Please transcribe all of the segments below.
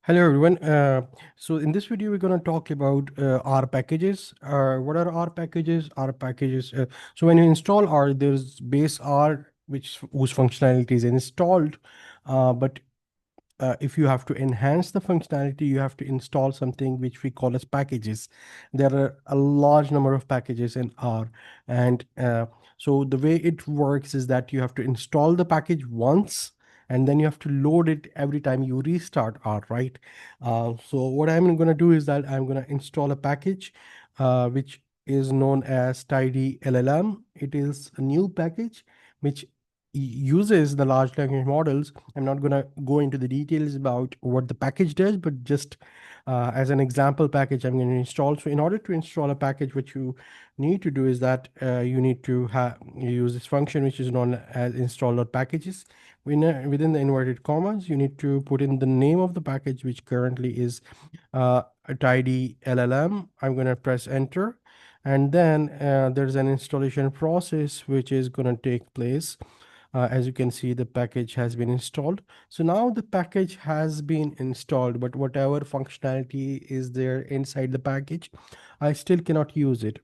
Hello everyone. So in this video, we're going to talk about R packages. What are R packages? R packages. So when you install R, there's base R, whose functionality is installed, but if you have to enhance the functionality, you have to install something which we call as packages. There are a large number of packages in R, and so the way it works is that you have to install the package once, and then you have to load it every time you restart R, right? So what I'm going to do is that I'm going to install a package, which is known as tidyllm. It is a new package which uses the large language models. I'm not going to go into the details about what the package does, but just as an example package, I'm going to install. So in order to install a package, what you need to do is that you need to use this function, which is known as install.packages. Within the inverted commas, you need to put in the name of the package, which currently is a tidyllm. I'm going to press enter. And then there's an installation process which is going to take place. As you can see, the package has been installed. So now the package has been installed, but whatever functionality is there inside the package, I still cannot use it.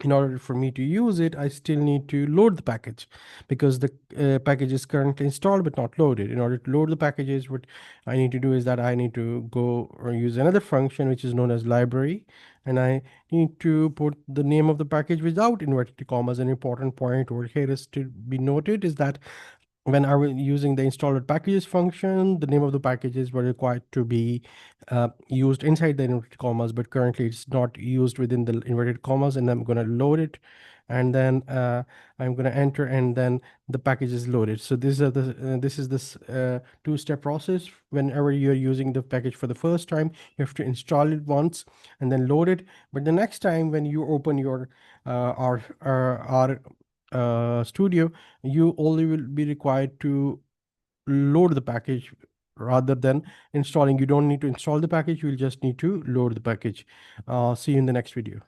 In order for me to use it, I still need to load the package because the package is currently installed but not loaded. In order to load the packages, what I need to do is that I need to go or use another function which is known as library, and I need to put the name of the package without inverted commas. An important point over here is to be noted is that when I was using the installed packages function, the name of the packages were required to be used inside the inverted commas, but currently it's not used within the inverted commas, and I'm going to load it, and then I'm going to enter, and then the package is loaded. So this is this two-step process. Whenever you're using the package for the first time, you have to install it once and then load it. But the next time when you open your our studio, you only will be required to load the package rather than installing. You don't need to install the package, you will just need to load the package. See you in the next video.